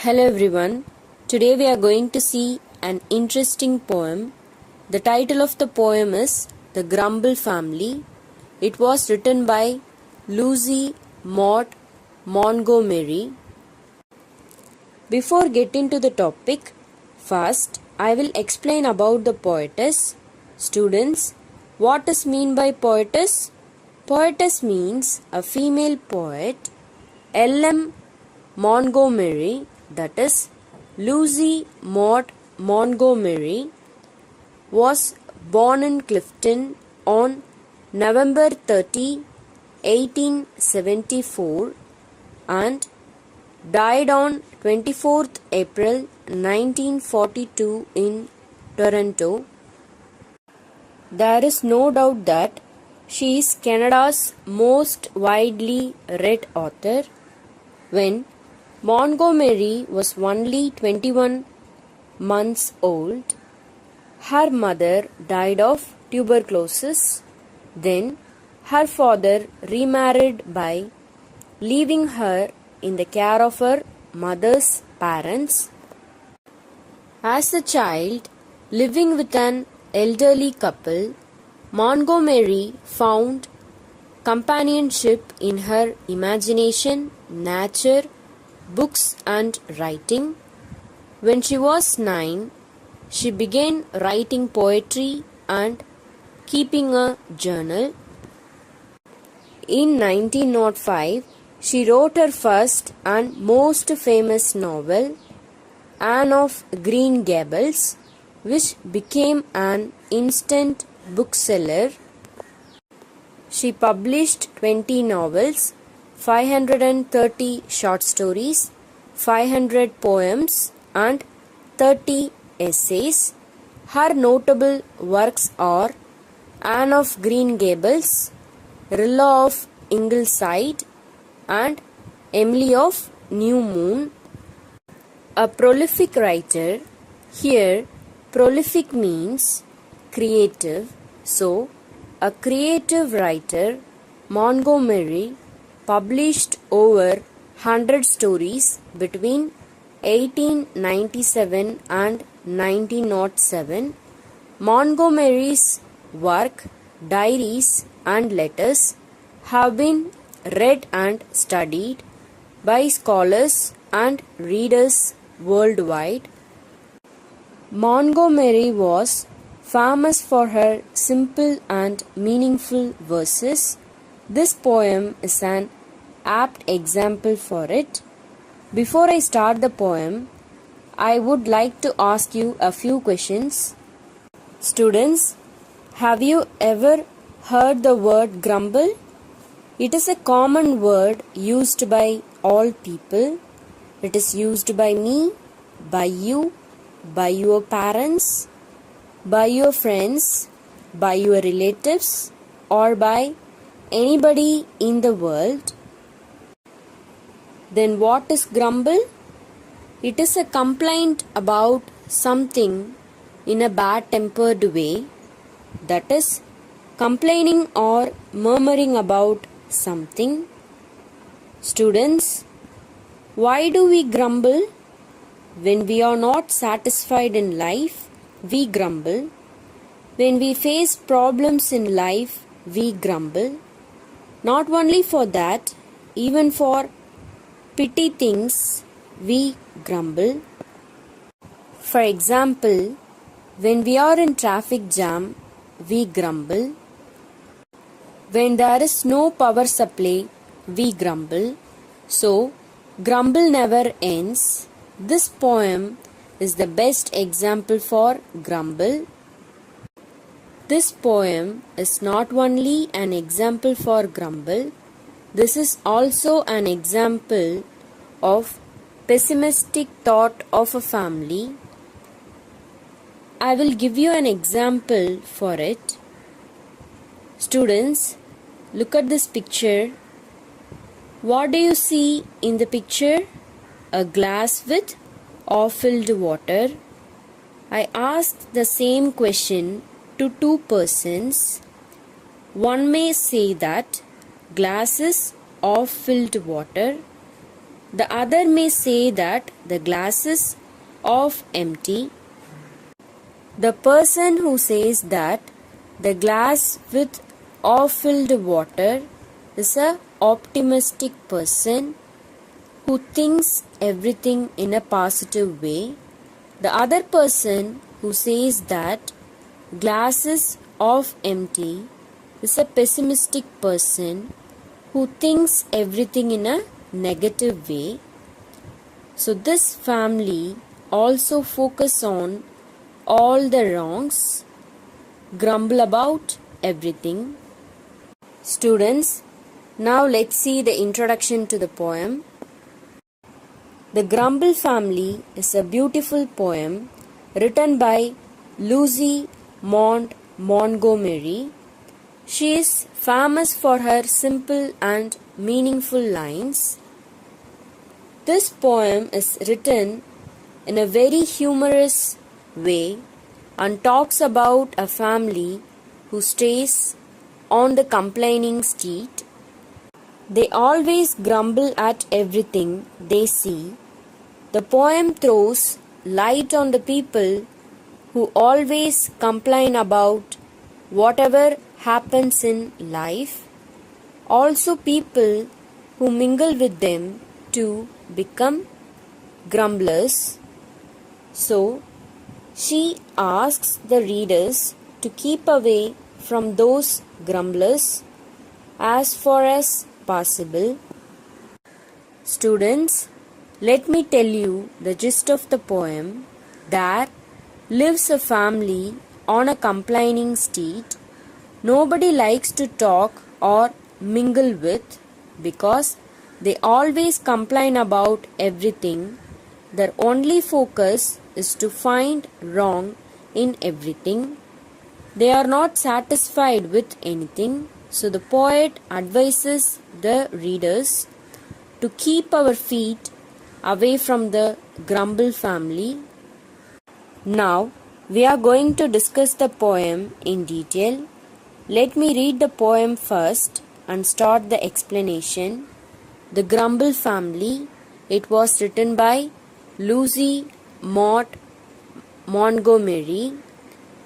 Hello everyone. Today we are going to see an interesting poem. The title of the poem is The Grumble Family. It was written by Lucy Maud Montgomery. Before getting to the topic, first I will explain about the poetess. Students, what is mean by poetess? Poetess means a female poet. L.M. Montgomery, that is Lucy Maud Montgomery, was born in Clifton on November 30, 1874 and died on 24th April 1942 in Toronto. There is no doubt that she is Canada's most widely read author. When Montgomery was only 21 months old, her mother died of tuberculosis. Then her father remarried by leaving her in the care of her mother's parents. As a child, living with an elderly couple, Montgomery found companionship in her imagination, nature, books and writing. When she was 9, she began writing poetry and keeping a journal. In 1905, she wrote her first and most famous novel, Anne of Green Gables, which became an instant bookseller. She published 20 novels, 530 short stories, 500 poems and 30 essays. Her notable works are Anne of Green Gables, Rilla of Ingleside and Emily of New Moon. A prolific writer. Here, prolific means creative. So, a creative writer, Montgomery published over 100 stories between 1897 and 1907. Montgomery's work, diaries and letters have been read and studied by scholars and readers worldwide. Montgomery was famous for her simple and meaningful verses. This poem is an apt example for it. Before I start the poem, I would like to ask you a few questions. Students, have you ever heard the word grumble? It is a common word used by all people. It is used by me, by you, by your parents, by your friends, by your relatives, or by anybody in the world. Then what is grumble? It is a complaint about something in a bad-tempered way, that is, complaining or murmuring about something. Students, why do we grumble? When we are not satisfied in life, we grumble. When we face problems in life, we grumble. Not only for that, even for petty things, we grumble. For example, when we are in traffic jam, we grumble. When there is no power supply, we grumble. So, grumble never ends. This poem is the best example for grumble. This poem is not only an example for grumble, this is also an example of pessimistic thought of a family. I will give you an example for it. Students, look at this picture. What do you see in the picture? A glass with half-filled water. I asked the same question to two persons. One may say that glass is half filled water. The other may say that the glass is half empty. The person who says that the glass with half filled water is a optimistic person who thinks everything in a positive way. The other person who says that glass is half empty is a pessimistic person who thinks everything in a negative way. So this family also focus on all the wrongs, grumble about everything. Students, now let's see the introduction to the poem. The Grumble Family is a beautiful poem written by Lucy Maud Montgomery. She is famous for her simple and meaningful lines. This poem is written in a very humorous way and talks about a family who stays on the complaining street. They always grumble at everything they see. The poem throws light on the people who always complain about whatever happens in life. Also people who mingle with them to become grumblers. So, she asks the readers to keep away from those grumblers as far as possible. Students, let me tell you the gist of the poem. There lives a family on a complaining street. Nobody likes to talk or mingle with because they always complain about everything. Their only focus is to find wrong in everything. They are not satisfied with anything. So the poet advises the readers to keep our feet away from the Grumble family. Now we are going to discuss the poem in detail. Let me read the poem first and start the explanation. The Grumble Family. It was written by Lucy Maud Montgomery.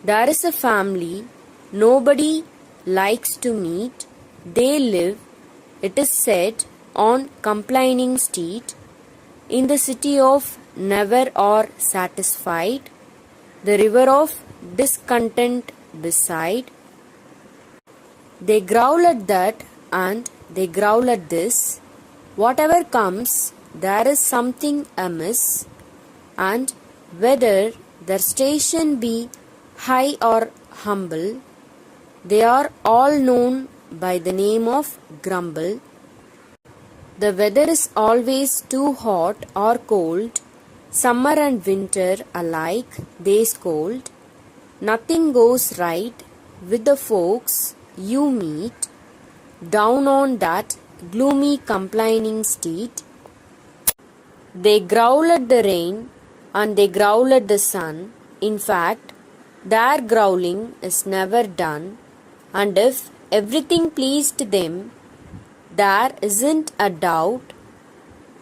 There is a family nobody likes to meet. They live, it is said, on complaining street in the city of never or satisfied, the river of discontent beside. They growl at that and they growl at this. Whatever comes, there is something amiss, and whether their station be high or humble, they are all known by the name of Grumble. The weather is always too hot or cold. Summer and winter alike they scold. Nothing goes right with the folks you meet down on that gloomy complaining street. They growl at the rain and they growl at the sun. In fact, their growling is never done, and if everything pleased them, there isn't a doubt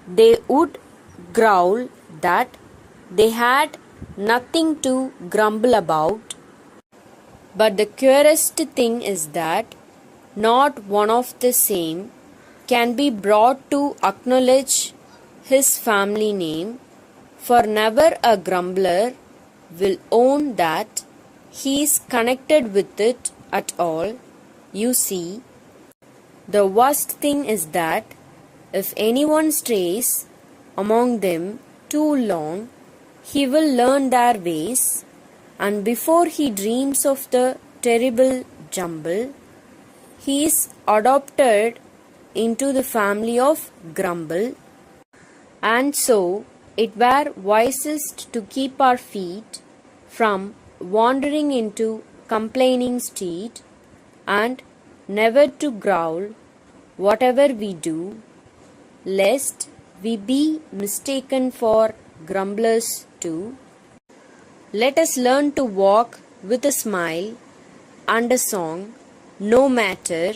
they would growl that they had nothing to grumble about. But the curiousest thing is that not one of the same can be brought to acknowledge his family name, for never a grumbler will own that he is connected with it at all. You see, the worst thing is that if anyone strays among them too long, he will learn their ways, and before he dreams of the terrible jumble, he is adopted into the family of Grumble. And so it were wisest to keep our feet from wandering into complaining street, and never to growl whatever we do, lest we be mistaken for grumblers too. Let us learn to walk with a smile and a song, no matter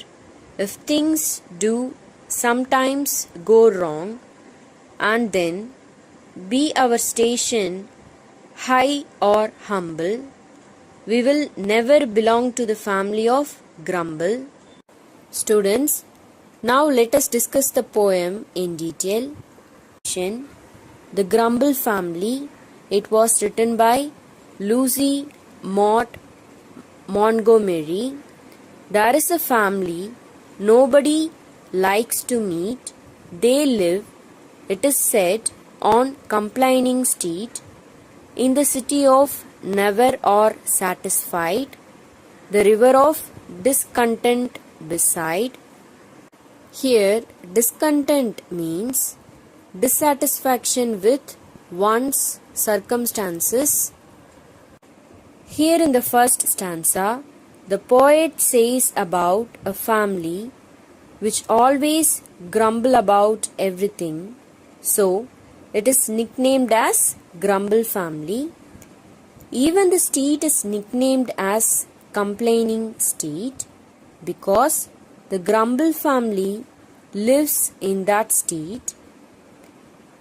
if things do sometimes go wrong. and then be our station high or humble, we will never belong to the family of Grumble. Students, now let us discuss the poem in detail. The Grumble Family. It was written by Lucy Maud Montgomery. There is a family nobody likes to meet. They live, it is said, on Complaining Street, in the city of Never or Satisfied, the river of discontent beside. Here, discontent means dissatisfaction with one's circumstances. Here in the first stanza, the poet says about a family which always grumble about everything, so it is nicknamed as Grumble Family. Even the street is nicknamed as Complaining Street because the Grumble family lives in that street.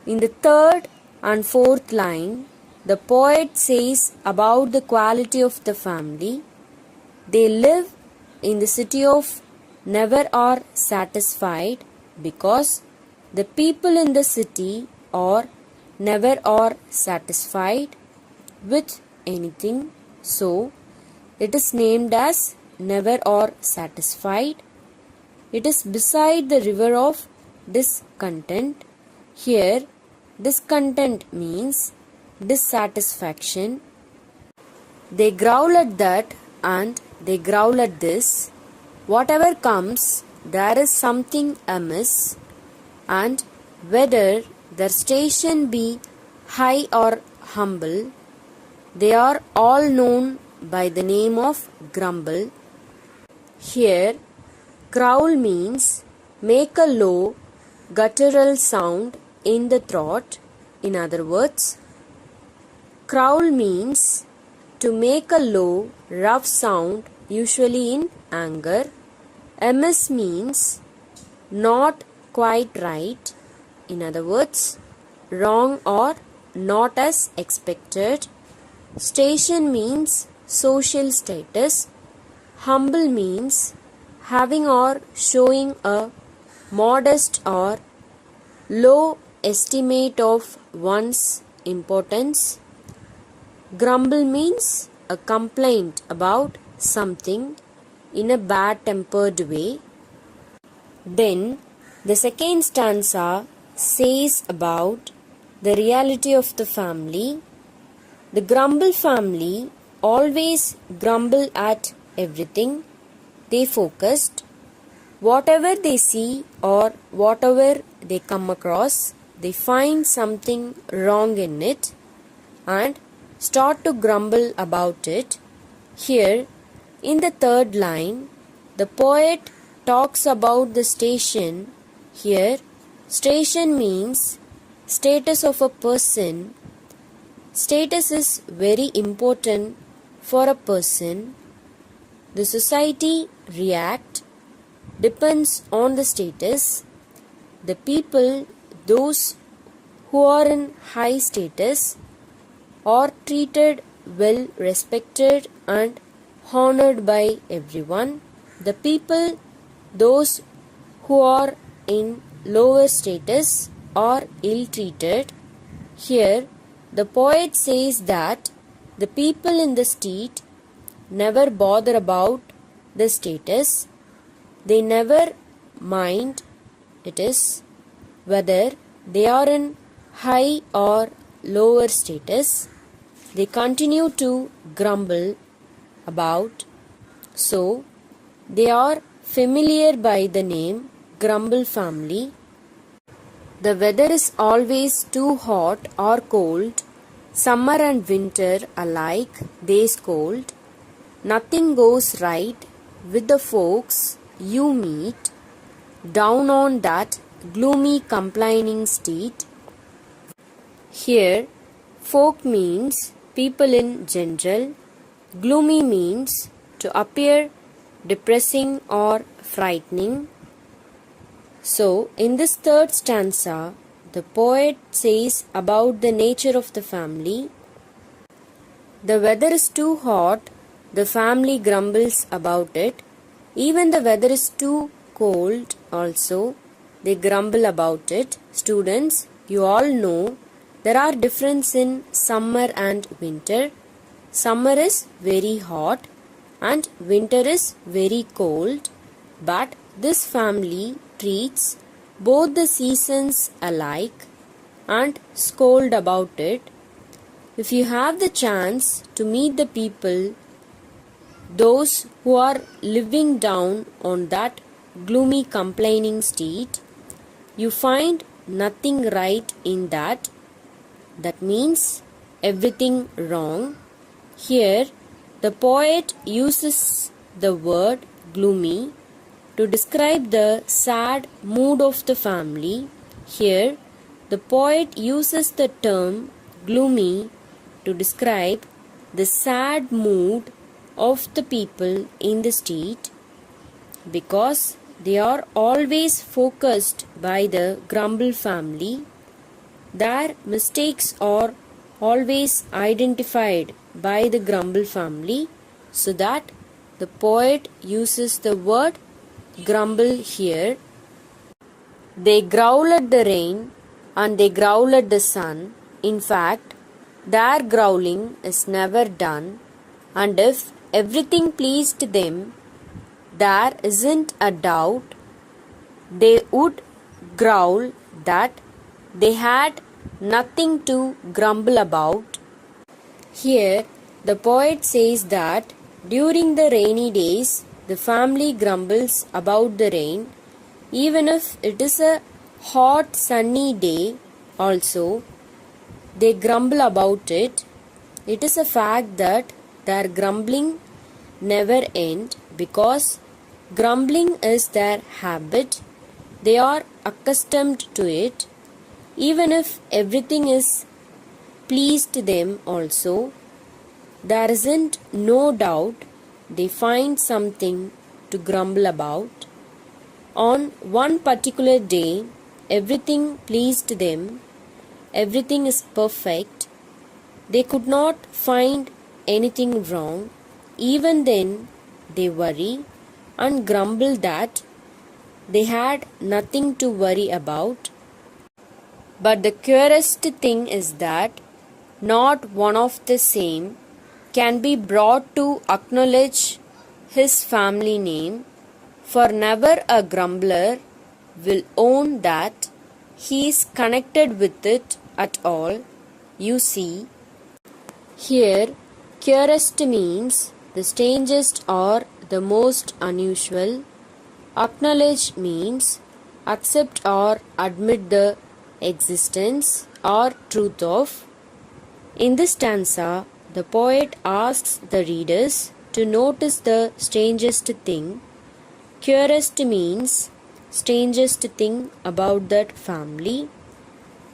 In the third and fourth line, the poet says about the quality of the family. They live in the city of Never or Satisfied because the people in the city are never or satisfied with anything, so it is named as Never or Satisfied. It is beside the river of discontent. Here, discontent means dissatisfaction. They growl at that and they growl at this. Whatever comes, there is something amiss, and whether their station be high or humble, they are all known by the name of Grumble. Here, growl means make a low, guttural sound in the throat. In other words, growl means to make a low, rough sound, usually in anger. Amiss means not quite right. In other words, wrong or not as expected. Station means social status. Humble means having or showing a modest or low estimate of one's importance. Grumble means a complaint about something in a bad-tempered way. Then the second stanza says about the reality of the family. The Grumble family always grumble at everything. They focused. Whatever they see or whatever they come across, they find something wrong in it and start to grumble about it. Here, in the third line, the poet talks about the station. Here, station means status of a person. Status is very important for a person. The society react depends on the status. The people, those who are in high status, are treated well, respected and honored by everyone. The people, those who are in lower status, are ill-treated. Here, the poet says that the people in the street never bother about the status. They never mind it is whether they are in high or lower status. They continue to grumble about, so they are familiar by the name Grumble Family. The weather is always too hot or cold. Summer and winter alike they scold. Nothing goes right with the folks you meet down on that gloomy complaining street. Here, folk means people in general. Gloomy means to appear depressing or frightening. So, in this third stanza, the poet says about the nature of the family. The weather is too hot, the family grumbles about it. Even the weather is too cold also, they grumble about it. Students, you all know there are differences in summer and winter. Summer is very hot and winter is very cold, but this family treats both the seasons alike and scold about it. If you have the chance to meet the people, those who are living down on that gloomy complaining street, you find nothing right in that. That means everything wrong. Here, the poet uses the word gloomy to describe the sad mood of the family. Here, the poet uses the term gloomy to describe the sad mood of the people in the street because they are always focused by the Grumble family. Their mistakes are always identified by the Grumble family, so that the poet uses the word grumble here. They growl at the rain and they growl at the sun. In fact, their growling is never done, and if everything pleased them, there isn't a doubt they would growl that they had nothing to grumble about. Here, the poet says that during the rainy days, the family grumbles about the rain. Even if it is a hot sunny day also, they grumble about it. It is a fact that their grumbling never ends because grumbling is their habit. They are accustomed to it. Even if everything is pleased them also, there isn't no doubt they find something to grumble about. On one particular day, everything pleased them, everything is perfect. They could not find anything wrong. Even then, they worry and grumble that they had nothing to worry about. But the curiousest thing is that not one of the same can be brought to acknowledge his family name, for never a grumbler will own that he is connected with it at all. You see, here curiousest means the strangest or the most unusual. Acknowledge means accept or admit the existence or truth of. In this stanza, the poet asks the readers to notice the strangest thing. Curiousest means strangest thing about that family.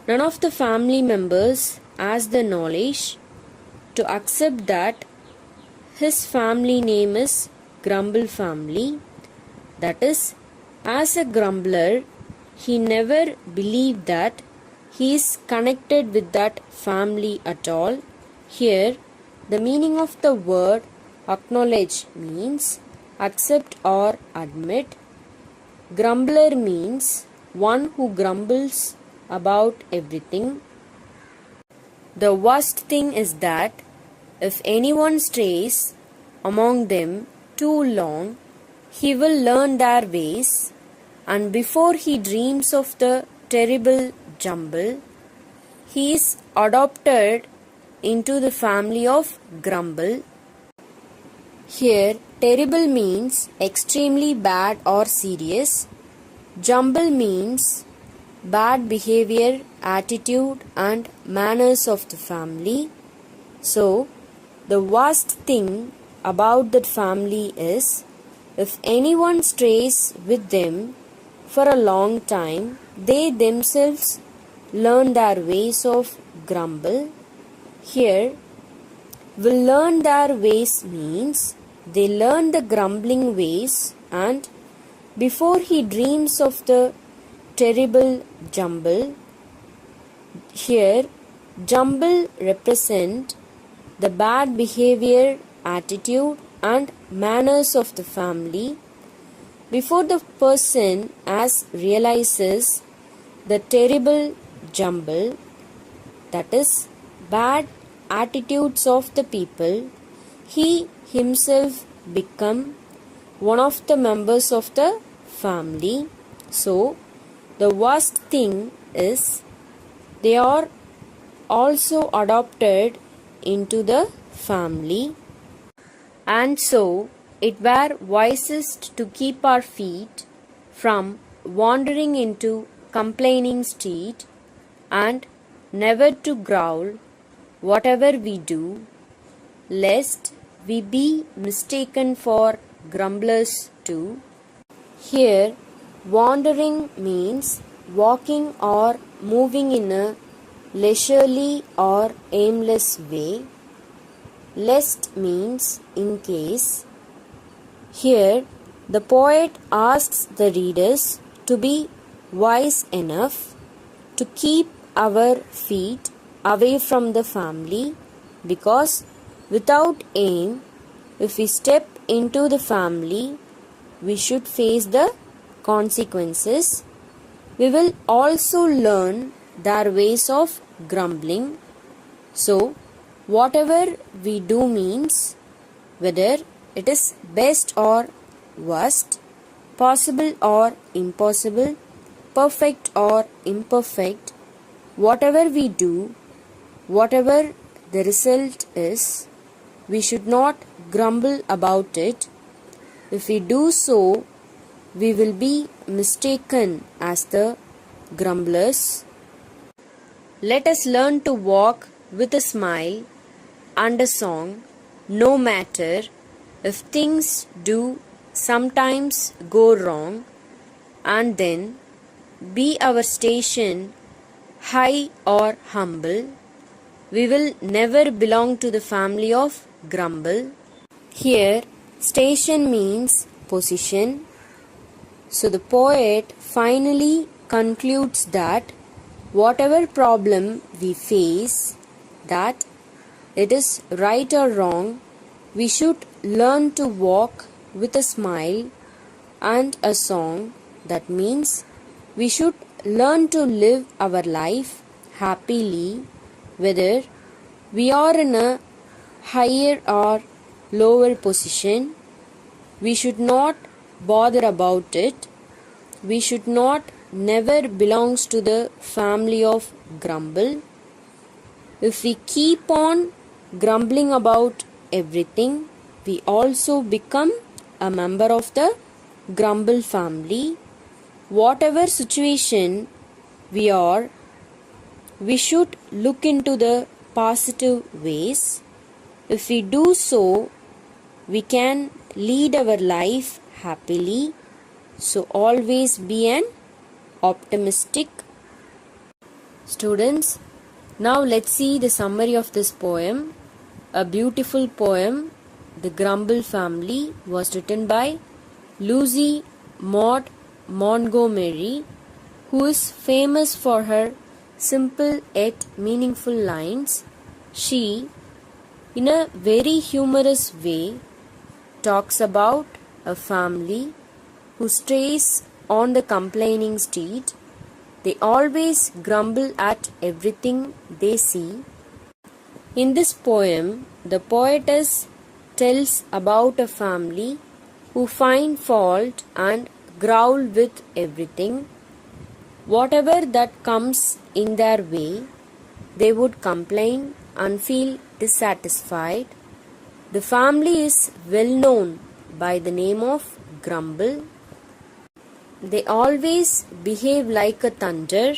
None of the family members has the knowledge to accept that his family name is Grumble family. That is, as a grumbler, he never believed that he is connected with that family at all. Here, the meaning of the word acknowledge means accept or admit. Grumbler means one who grumbles about everything. The worst thing is that if anyone stays among them too long, he will learn their ways, and before he dreams of the terrible jumble, he is adopted into the family of Grumble. Here, terrible means extremely bad or serious. Jumble means bad behavior, attitude, and manners of the family. So, the worst thing about that family is if anyone stays with them for a long time, they themselves learn their ways of grumble. Here, will learn their ways means they learn the grumbling ways, and before he dreams of the terrible jumble, Here, jumble represent the bad behavior, attitude and manners of the family before the person as realizes the terrible jumble, that is bad attitudes of the people, he himself become one of the members of the family. So the worst thing is they are also adopted into the family, and so it were wisest to keep our feet from wandering into complaining street and never to growl whatever we do, lest we be mistaken for grumblers too. Here, wandering means walking or moving in a leisurely or aimless way. Lest means in case. Here, the poet asks the readers to be wise enough to keep our feet away from the family, because without aim, if we step into the family, we should face the consequences. We will also learn their ways of grumbling. So, whatever we do means, whether it is best or worst, possible or impossible, perfect or imperfect, whatever we do, whatever the result is, we should not grumble about it. If we do so, we will be mistaken as the grumblers. Let us learn to walk with a smile and a song, no matter if things do sometimes go wrong, and then be our station high or humble. We will never belong to the family of grumble. Here, station means position. So the poet finally concludes that whatever problem we face, that it is right or wrong, we should learn to walk with a smile and a song. That means we should learn to live our life happily, whether we are in a higher or lower position. We should not bother about it. We should not never belongs to the family of grumble. If we keep on grumbling about everything, we also become a member of the grumble family. Whatever situation we are, we should look into the positive ways. If we do so, we can lead our life happily. So always be an optimistic. Students, now let's see the summary of this poem. A beautiful poem, The Grumble Family, was written by Lucy Maud Montgomery, who is famous for her simple yet meaningful lines. She, in a very humorous way, talks about a family who stays on the complaining street. They always grumble at everything they see. In this poem, the poetess tells about a family who find fault and growl with everything. Whatever that comes in their way, they would complain and feel dissatisfied. The family is well known by the name of Grumble. They always behave like a thunder.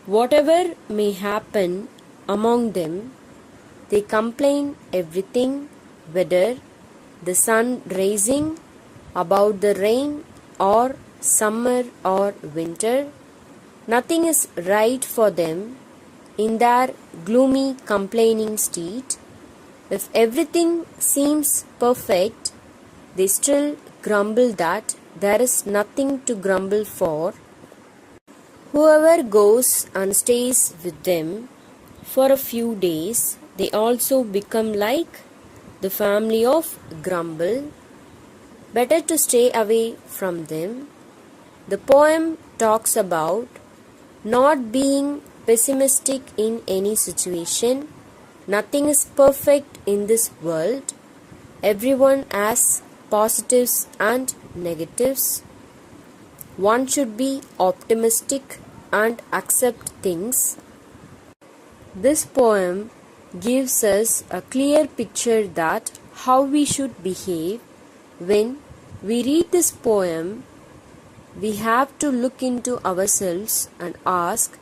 Whatever may happen among them, they complain everything, whether the sun rising, about the rain, or summer or winter. Nothing is right for them in their gloomy complaining state. If everything seems perfect, they still grumble that there is nothing to grumble for. Whoever goes and stays with them for a few days, they also become like the family of Grumble. Better to stay away from them. The poem talks about not being pessimistic in any situation. Nothing is perfect in this world. Everyone has positives and negatives. One should be optimistic and accept things. This poem gives us a clear picture that how we should behave. When we read this poem, we have to look into ourselves and ask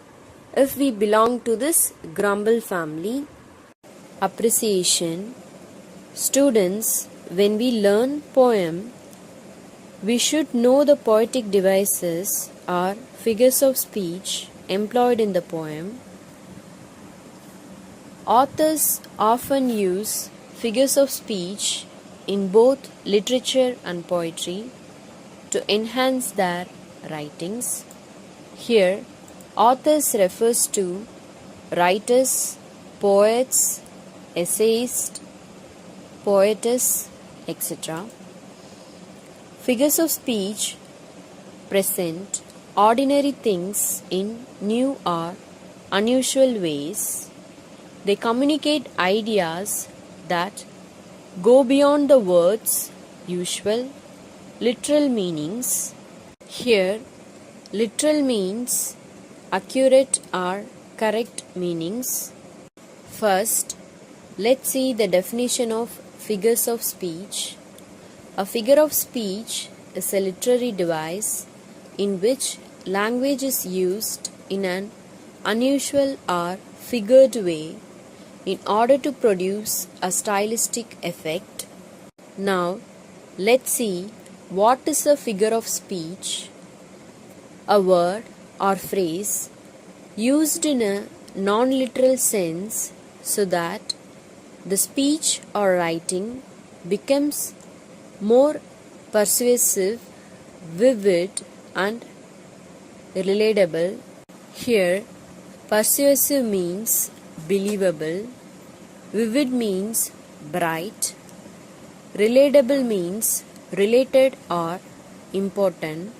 if we belong to this Grumble family. Appreciation. Students, when we learn poem, we should know the poetic devices or figures of speech employed in the poem. Authors often use figures of speech in both literature and poetry to enhance their writings. Here, authors refers to writers, poets, essayists, poetess, etc. Figures of speech present ordinary things in new or unusual ways. They communicate ideas that go beyond the words' usual literal meanings. Here, literal means accurate or correct meanings. First, let's see the definition of figures of speech. A figure of speech is a literary device in which language is used in an unusual or figured way in order to produce a stylistic effect. Now, let's see what is a figure of speech. A word or phrase used in a non-literal sense so that the speech or writing becomes more persuasive, vivid, and relatable. Here, persuasive means believable, vivid means bright, relatable means related or important.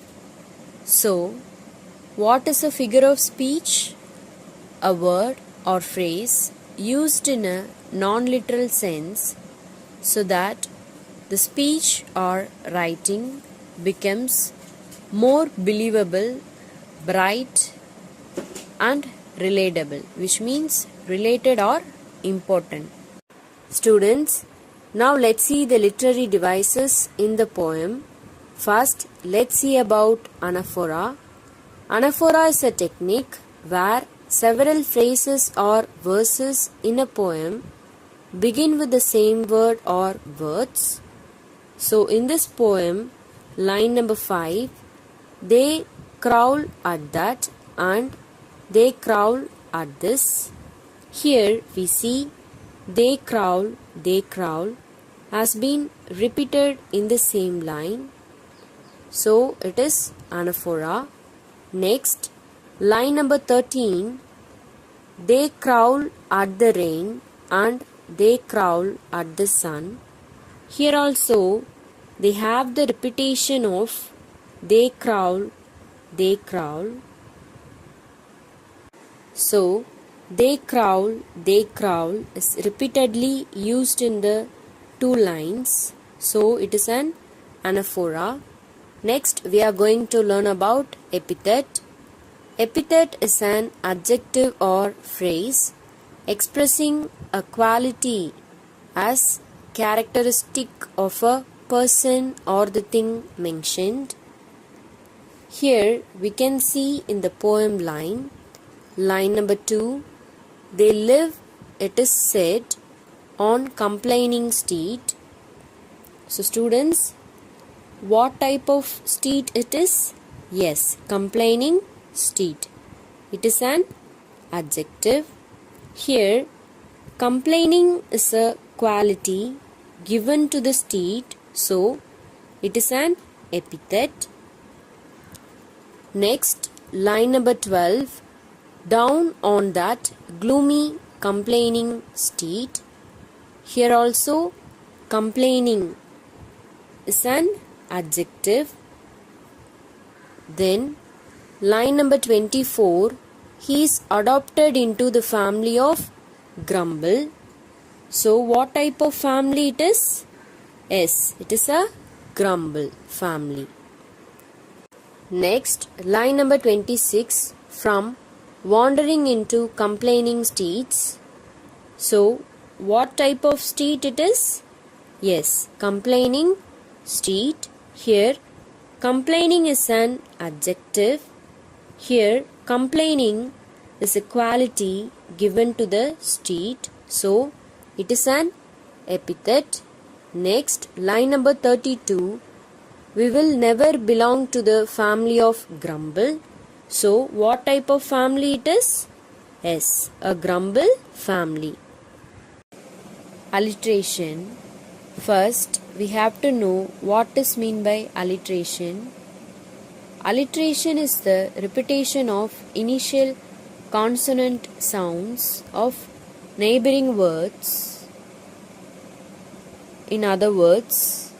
So, what is a figure of speech? A word or phrase used in a non-literal sense so that the speech or writing becomes more believable, bright, and relatable, which means related or important. Students, now let's see the literary devices in the poem. First, let's see about anaphora. Anaphora is a technique where several phrases or verses in a poem begin with the same word or words. So in this poem, line number 5, they crawl at that and they crawl at this. Here we see they crawl has been repeated in the same line. So it is anaphora. Next, line number 13, they crawl at the rain and they crawl at the sun. Here also they have the repetition of they crawl. So they crawl is repeatedly used in the two lines. So it is an anaphora. Next we are going to learn about epithet. Epithet is an adjective or phrase expressing a quality as characteristic of a person or the thing mentioned. Here we can see in the poem line number 2, they live, it is said, on complaining street. So students, what type of street it is? Yes, complaining street. It is an adjective. Here, complaining is a quality given to the street, so it is an epithet. Next, line number 12, down on that gloomy, complaining steed. Here also, complaining is an adjective. Then, line number 24, he is adopted into the family of Grumble. So, what type of family it is? Yes, it is a Grumble family. Next, line number 26, from wandering into complaining steeds. So, what type of steed it is? Yes, complaining steed. Here, complaining is an adjective. Here, complaining is a quality given to the steed. So, it is an epithet. Next, line number 32. We will never belong to the family of Grumble. So, what type of family it is? Yes, a Grumble family. Alliteration. First, we have to know what is meant by alliteration. Alliteration is the repetition of initial consonant sounds of neighboring words. In other words,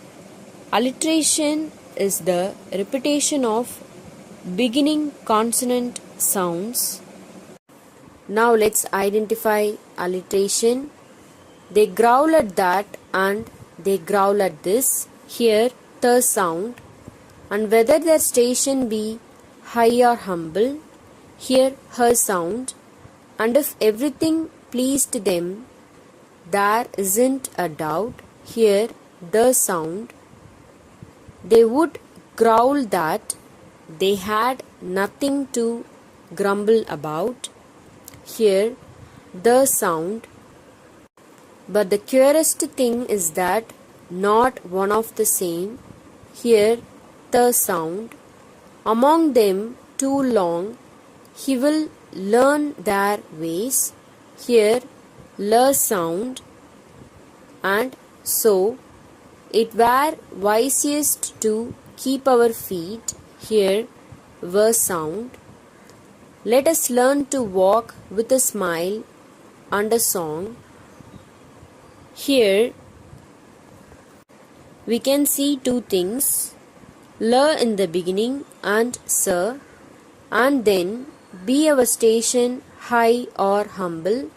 alliteration is the repetition of beginning consonant sounds. Now let's identify alliteration. They growl at that and they growl at this. Here, the sound. And whether their station be high or humble, here her sound. And if everything pleased them, there isn't a doubt, here the sound. They would growl that they had nothing to grumble about, here the sound. But the curiousest thing is that not one of the same, here the sound. Among them too long, he will learn their ways, here the sound. And so it were wisest to keep our feet, here the sound. Let us learn to walk with a smile and a song. Here we can see two things, la in the beginning and sir, and then be our station high or humble,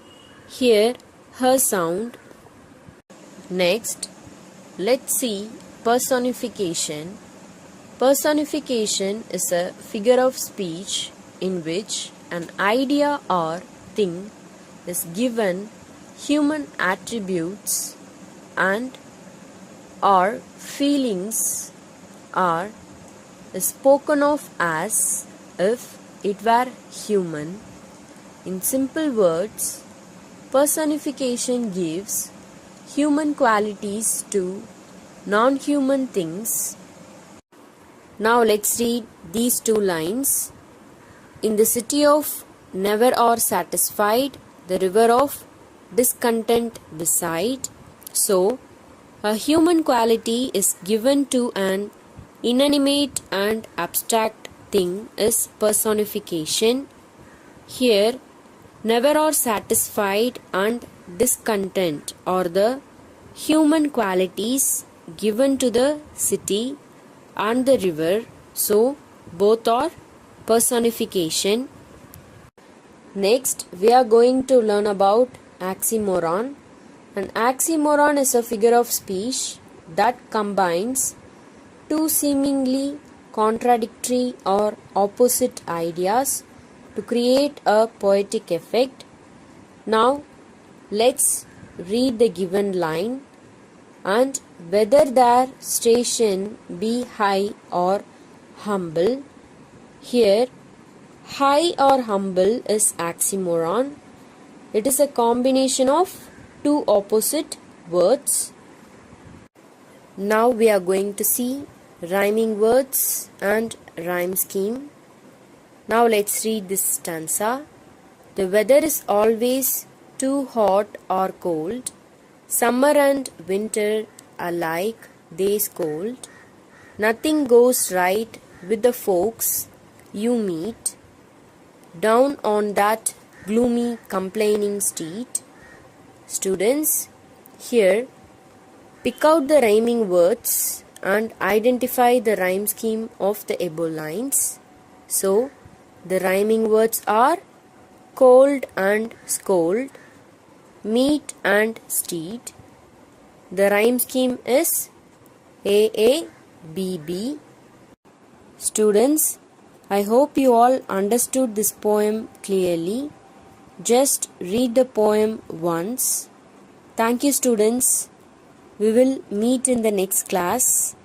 here her sound. Next, let's see personification. Personification is a figure of speech in which an idea or thing is given human attributes and or feelings are spoken of as if it were human. In simple words, personification gives human qualities to non-human things. Now let's read these two lines. In the city of never or satisfied, the river of discontent beside. So, a human quality is given to an inanimate and abstract thing is personification. Here, never or satisfied and discontent are the human qualities given to the city and the river. So, both are personification. Next, we are going to learn about oxymoron. An oxymoron is a figure of speech that combines two seemingly contradictory or opposite ideas to create a poetic effect. Now, let's read the given line, and whether their station be high or humble. Here, high or humble is oxymoron. It is a combination of two opposite words. Now we are going to see rhyming words and rhyme scheme. Now let's read this stanza. The weather is always too hot or cold. Summer and winter alike they scold. Nothing goes right with the folks you meet. down on that gloomy complaining street. Students, here pick out the rhyming words and identify the rhyme scheme of the above lines. So, the rhyming words are cold and scold, meat and street. The rhyme scheme is AABB. Students, I hope you all understood this poem clearly. Just read the poem once. Thank you, students. We will meet in the next class.